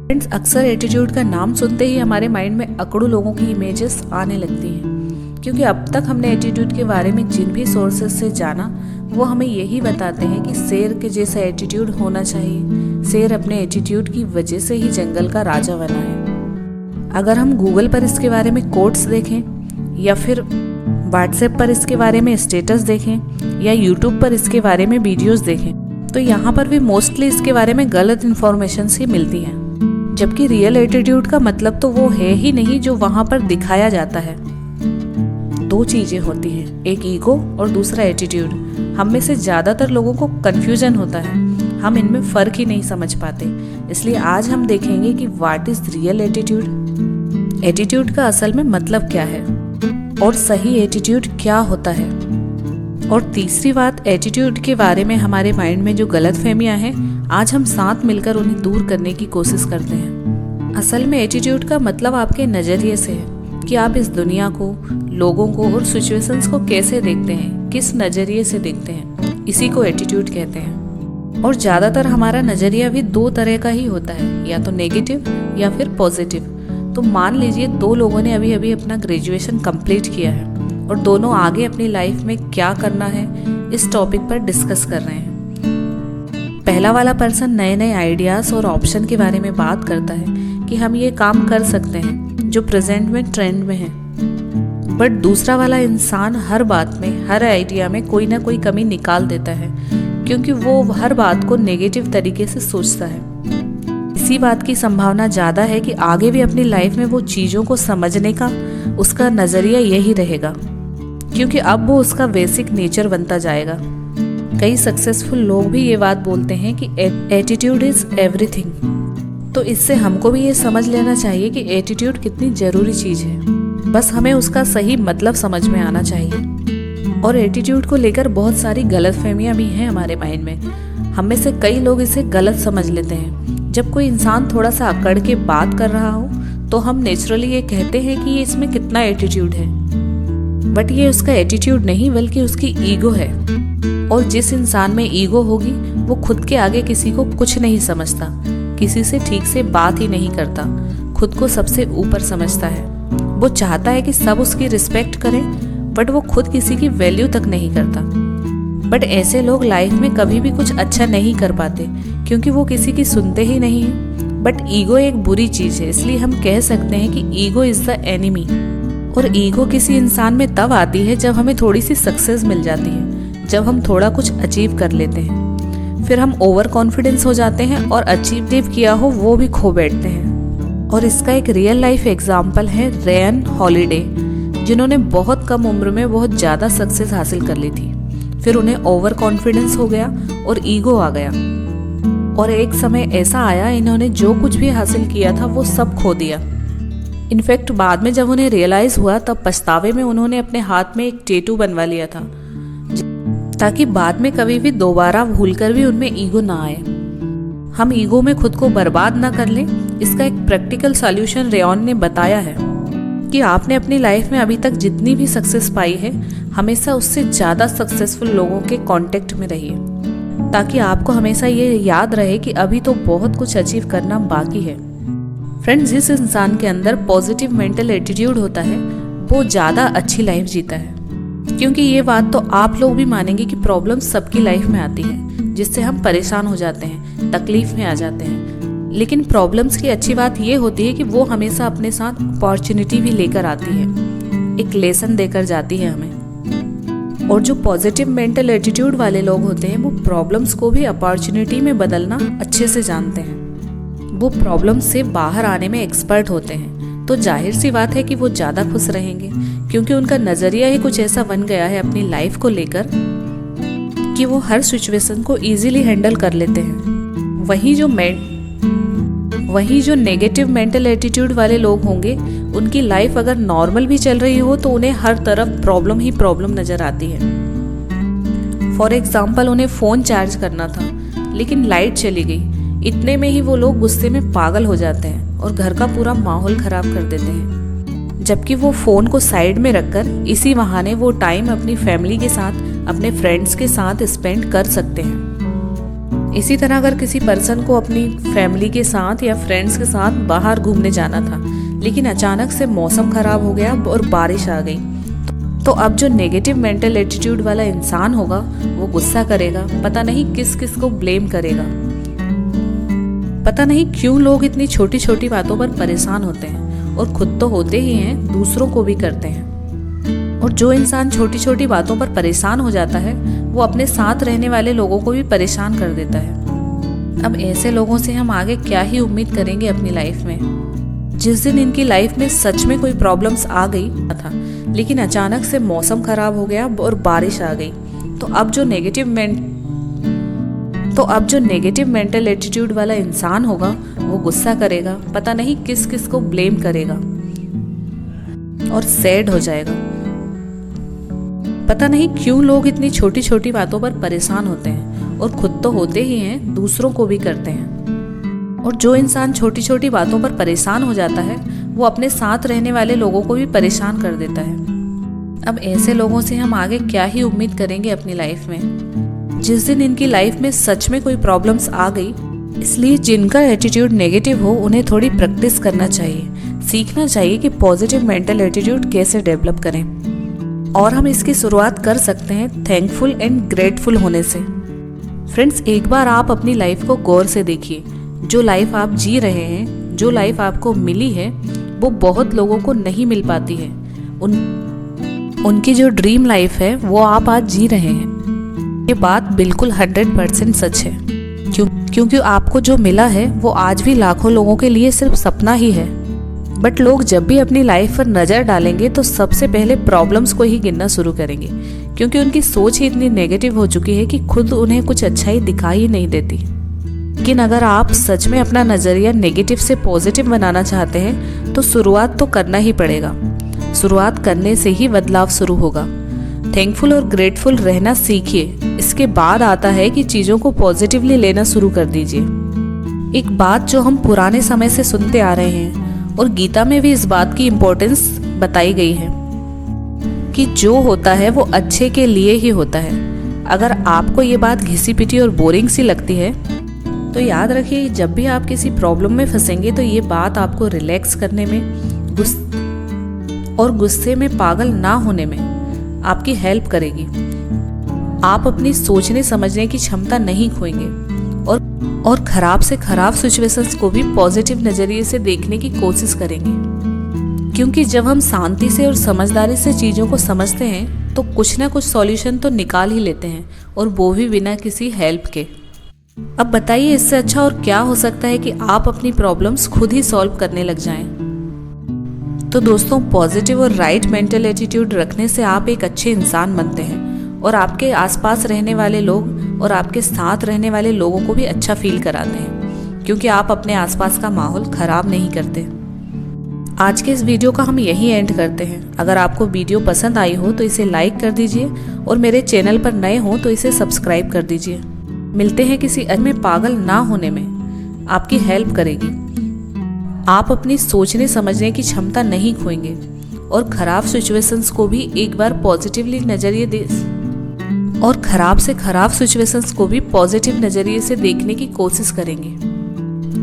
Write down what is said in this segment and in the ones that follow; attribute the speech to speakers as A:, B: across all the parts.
A: Friends, अक्सर attitude का नाम सुनते ही हमारे माइंड में अकड़ू लोगों की इमेजेस आने लगती हैं, क्योंकि अब तक हमने एटीट्यूड के बारे में जिन भी सोर्सेज से जाना वो हमें यही बताते हैं कि शेर के जैसा एटीट्यूड होना चाहिए। शेर अपने एटीट्यूड की वजह से ही जंगल का राजा बना है। अगर हम गूगल पर इसके बारे में कोट्स देखें या फिर व्हाट्सएप पर इसके बारे में स्टेटस देखें या यूट्यूब पर इसके बारे में वीडियोस देखें तो यहाँ पर भी मोस्टली इसके बारे में गलत इन्फॉर्मेशन ही मिलती है। जबकि रियल एटीट्यूड का मतलब तो वो है ही नहीं जो वहाँ पर दिखाया जाता है। दो चीजें होती हैं, एक ईगो और दूसरा एटीट्यूड। हम में से ज्यादातर लोगों को कंफ्यूजन होता है, हम इनमें फर्क ही नहीं समझ पाते। इसलिए आज हम देखेंगे कि what is real attitude, attitude का असल में मतलब क्या है और सही एटीट्यूड क्या होता है। और तीसरी बात, एटीट्यूड के बारे में हमारे माइंड में जो गलतफहमियां हैं, आज हम साथ मिलकर उन्हें दूर करने की कोशिश करते हैं। असल में एटीट्यूड का मतलब आपके नजरिए से है कि आप इस दुनिया को, लोगों को और सिचुएशंस को कैसे देखते हैं, किस नजरिए से देखते हैं, इसी को एटीट्यूड कहते हैं। और ज्यादातर हमारा नजरिया भी दो तरह का ही होता है, या तो नेगेटिव या फिर पॉजिटिव। तो मान लीजिए दो लोगों ने अभी अभी अपना ग्रेजुएशन कंप्लीट किया है और दोनों आगे अपनी लाइफ में क्या करना है इस टॉपिक पर डिस्कस कर रहे हैं। पहला वाला पर्सन नए नए आइडियाज और ऑप्शन के बारे में बात करता है कि हम ये काम कर सकते हैं जो प्रेजेंट में ट्रेंड में है। बट दूसरा वाला इंसान हर बात में, हर आइडिया में कोई ना कोई कमी निकाल देता है, क्योंकि वो हर बात को नेगेटिव तरीके से सोचता है। इसी बात की संभावना ज़्यादा है कि आगे भी अपनी लाइफ में वो चीज़ों को समझने का उसका नज़रिया यही रहेगा, क्योंकि अब वो उसका बेसिक नेचर बनता जाएगा। कई सक्सेसफुल लोग भी ये बात बोलते हैं कि एटीट्यूड इज एवरीथिंग। तो इससे हमको भी ये समझ लेना चाहिए कि एटीट्यूड कितनी ज़रूरी चीज़ है, बस हमें उसका सही मतलब समझ में आना चाहिए। और एटीट्यूड को लेकर बहुत सारी गलतफहमियां भी हैं हमारे माइंड में। हम में से कई लोग इसे गलत समझ लेते हैं। जब कोई इंसान थोड़ा सा अकड़ के बात कर रहा हो तो हम नेचुरली ये कहते हैं कि ये इसमें कितना एटीट्यूड है, बट ये उसका एटीट्यूड नहीं बल्कि उसकी ईगो है। और जिस इंसान में ईगो होगी वो खुद के आगे किसी को कुछ नहीं समझता, किसी से ठीक से बात ही नहीं करता, खुद को सबसे ऊपर समझता है। वो चाहता है कि सब उसकी रिस्पेक्ट करें, बट वो खुद किसी की वैल्यू तक नहीं करता। बट ऐसे लोग लाइफ में कभी भी कुछ अच्छा नहीं कर पाते, क्योंकि वो किसी की सुनते ही नहीं है। बट ईगो एक बुरी चीज है, इसलिए हम कह सकते हैं कि ईगो इज द एनिमी। और ईगो किसी इंसान में तब आती है जब हमें थोड़ी सी सक्सेस मिल जाती है, जब हम थोड़ा कुछ अचीव कर लेते हैं, फिर हम ओवर कॉन्फिडेंस हो जाते हैं और अचीव किया हो वो भी खो बैठते हैं। और इसका एक रियल लाइफ एग्जाम्पल है रेयन हॉलिडे, जिन्होंने बहुत कम उम्र में बहुत ज़्यादा सक्सेस हासिल कर ली थी। फिर उन्हें ओवर कॉन्फिडेंस हो गया और ईगो आ गया, और एक समय ऐसा आया इन्होंने जो कुछ भी हासिल किया था वो सब खो दिया। इनफैक्ट बाद में जब उन्हें रियलाइज हुआ तब पछतावे में उन्होंने अपने हाथ में एक टैटू बनवा लिया था, ताकि बाद में कभी भी दोबारा भूलकर भी उनमें ईगो ना आए। हम ईगो में खुद को बर्बाद ना कर लें, इसका एक प्रैक्टिकल सॉल्यूशन रेयन ने बताया है कि आपने अपनी लाइफ में अभी तक जितनी भी सक्सेस पाई है, हमेशा उससे ज़्यादा सक्सेसफुल लोगों के कांटेक्ट में रहिए, ताकि आपको हमेशा ये याद रहे कि अभी तो बहुत कुछ अचीव करना बाकी है। फ्रेंड्स, जिस इंसान के अंदर पॉजिटिव मेंटल एटीट्यूड होता है वो ज़्यादा अच्छी लाइफ जीता है, क्योंकि ये बात तो आप लोग भी मानेंगे कि प्रॉब्लम सबकी लाइफ में आती है, जिससे हम परेशान हो जाते हैं, तकलीफ में आ जाते हैं। लेकिन प्रॉब्लम्स की अच्छी बात ये होती है कि वो हमेशा अपने साथ अपॉर्चुनिटी भी लेकर आती है, एक लेसन देकर जाती है हमें। और जो पॉजिटिव मेंटल एटीट्यूड वाले लोग होते हैं वो प्रॉब्लम्स को भी अपॉर्चुनिटी में बदलना अच्छे से जानते हैं। वो प्रॉब्लम से बाहर आने में एक्सपर्ट होते हैं, तो जाहिर सी बात है कि वो ज़्यादा खुश रहेंगे, क्योंकि उनका नज़रिया ही कुछ ऐसा बन गया है अपनी लाइफ को लेकर कि वो हर सिचुएशन को इजीली हैंडल कर लेते हैं। वहीं जो नेगेटिव मेंटल एटीट्यूड वाले लोग होंगे, उनकी लाइफ अगर नॉर्मल भी चल रही हो तो उन्हें हर तरफ प्रॉब्लम ही प्रॉब्लम नज़र आती है। फॉर एग्जाम्पल, उन्हें फ़ोन चार्ज करना था लेकिन लाइट चली गई, इतने में ही वो लोग गुस्से में पागल हो जाते हैं और घर का पूरा माहौल खराब कर देते हैं। जबकि वो फ़ोन को साइड में रखकर इसी बहाने वो टाइम अपनी फैमिली के साथ, अपने फ्रेंड्स के साथ स्पेंड कर सकते हैं। इसी तरह अगर किसी पर्सन को अपनी फैमिली के साथ या फ्रेंड्स के साथ बाहर घूमने जाना था, लेकिन अचानक से मौसम खराब हो गया और बारिश आ गई, तो अब जो नेगेटिव मेंटल एटीट्यूड वाला इंसान होगा वो गुस्सा करेगा, पता नहीं किस किस को ब्लेम करेगा। पता नहीं क्यों लोग इतनी छोटी छोटी बातों पर परेशान होते हैं और खुद तो होते ही हैं, दूसरों को भी करते हैं। और जो इंसान छोटी छोटी बातों पर परेशान हो जाता है वो अपने साथ रहने वाले लोगों को भी परेशान कर देता है। अब ऐसे लोगों से हम आगे क्या ही उम्मीद करेंगे अपनी लाइफ में। जिस दिन इनकी लाइफ में सच में कोई प्रॉब्लम्स आ गई था, लेकिन अचानक से मौसम खराब हो गया और बारिश आ गई, तो अब जो नेगेटिव मेंटल एटीट्यूड वाला इंसान होगा वो गुस्सा करेगा, पता नहीं किस किस को ब्लेम करेगा और सैड हो जाएगा। पता नहीं क्यों लोग इतनी छोटी छोटी बातों पर परेशान होते हैं और खुद तो होते ही हैं, दूसरों को भी करते हैं। और जो इंसान छोटी छोटी बातों पर परेशान हो जाता है वो अपने साथ रहने वाले लोगों को भी परेशान कर देता है। अब ऐसे लोगों से हम आगे क्या ही उम्मीद करेंगे अपनी लाइफ में। जिस दिन इनकी लाइफ में सच में कोई प्रॉब्लम्स आ गई, इसलिए जिनका एटीट्यूड नेगेटिव हो उन्हें थोड़ी प्रैक्टिस करना चाहिए, सीखना चाहिए कि पॉजिटिव मेंटल एटीट्यूड कैसे डेवलप करें। और हम इसकी शुरुआत कर सकते हैं थैंकफुल एंड ग्रेटफुल होने से। फ्रेंड्स, एक बार आप अपनी लाइफ को गौर से देखिए। जो लाइफ आप जी रहे हैं, जो लाइफ आपको मिली है, वो बहुत लोगों को नहीं मिल पाती है। उनकी जो ड्रीम लाइफ है वो आप आज जी रहे हैं। ये बात बिल्कुल 100% सच है, क्योंकि आपको जो मिला है वो आज भी लाखों लोगों के लिए सिर्फ सपना ही है। बट लोग जब भी अपनी लाइफ पर नज़र डालेंगे तो सबसे पहले प्रॉब्लम्स को ही गिनना शुरू करेंगे, क्योंकि उनकी सोच ही इतनी नेगेटिव हो चुकी है कि खुद उन्हें कुछ अच्छा ही दिखाई नहीं देती। लेकिन अगर आप सच में अपना नज़रिया नेगेटिव से पॉजिटिव बनाना चाहते हैं तो शुरुआत तो करना ही पड़ेगा। शुरुआत करने से ही बदलाव शुरू होगा। थैंकफुल और ग्रेटफुल रहना सीखिए। इसके बाद आता है कि चीज़ों को पॉजिटिवली लेना शुरू कर दीजिए। एक बात जो हम पुराने समय से सुनते आ रहे हैं, और गीता में भी इस बात की इम्पोर्टेंस बताई गई है कि जो होता है वो अच्छे के लिए ही होता है। अगर आपको ये बात घिसी पिटी और बोरिंग सी लगती है तो याद रखिए, जब भी आप किसी प्रॉब्लम में फंसेंगे तो ये बात आपको रिलैक्स करने में और गुस्से में पागल ना होने में आपकी हेल्प करेगी। आप अपनी सोचने समझने की क्षमता नहीं खोएंगे और खराब से खराब सिचुएशंस को भी पॉजिटिव नजरिए से देखने की कोशिश करेंगे। क्योंकि जब हम शांति से और समझदारी से चीज़ों को समझते हैं तो कुछ ना कुछ सॉल्यूशन तो निकाल ही लेते हैं, और वो भी बिना किसी हेल्प के। अब बताइए, इससे अच्छा और क्या हो सकता है कि आप अपनी प्रॉब्लम्स खुद ही सॉल्व करने लग जाएं। तो दोस्तों, पॉजिटिव और राइट मेंटल एटीट्यूड रखने से आप एक अच्छे इंसान बनते हैं और आपके आसपास रहने वाले लोग और आपके साथ रहने वाले लोगों को भी अच्छा फील कराते हैं, क्योंकि आप अपने आसपास का माहौल खराब नहीं करते। आज के इस वीडियो का हम यही एंड करते हैं। अगर आपको वीडियो पसंद आई हो तो इसे लाइक कर दीजिए और मेरे चैनल पर नए हो तो इसे सब्सक्राइब कर दीजिए। मिलते हैं किसी अन्य में पागल ना होने में आपकी हेल्प करेगी। आप अपनी सोचने समझने की क्षमता नहीं खोएंगे और खराब सिचुएशंस को भी एक बार पॉजिटिवली नजरिए और खराब से खराब सिचुएशंस को भी पॉजिटिव नजरिए से देखने की कोशिश करेंगे।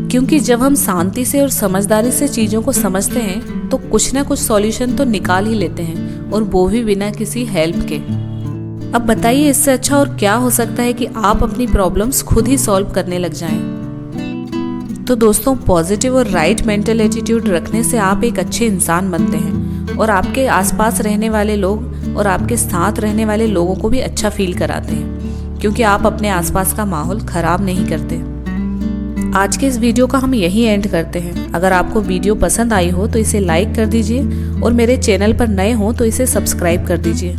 A: क्योंकि जब हम शांति से और समझदारी से चीज़ों को समझते हैं तो कुछ ना कुछ सॉल्यूशन तो निकाल ही लेते हैं, और वो भी बिना किसी हेल्प के। अब बताइए, इससे अच्छा और क्या हो सकता है कि आप अपनी प्रॉब्लम्स खुद ही सॉल्व करने लग जाएं। तो दोस्तों, पॉजिटिव और राइट मेंटल एटीट्यूड रखने से आप एक अच्छे इंसान बनते हैं और आपके आसपास रहने वाले लोग और आपके साथ रहने वाले लोगों को भी अच्छा फील कराते हैं, क्योंकि आप अपने आसपास का माहौल खराब नहीं करते। आज के इस वीडियो का हम यही एंड करते हैं। अगर आपको वीडियो पसंद आई हो तो इसे लाइक कर दीजिए और मेरे चैनल पर नए हो तो इसे सब्सक्राइब कर दीजिए।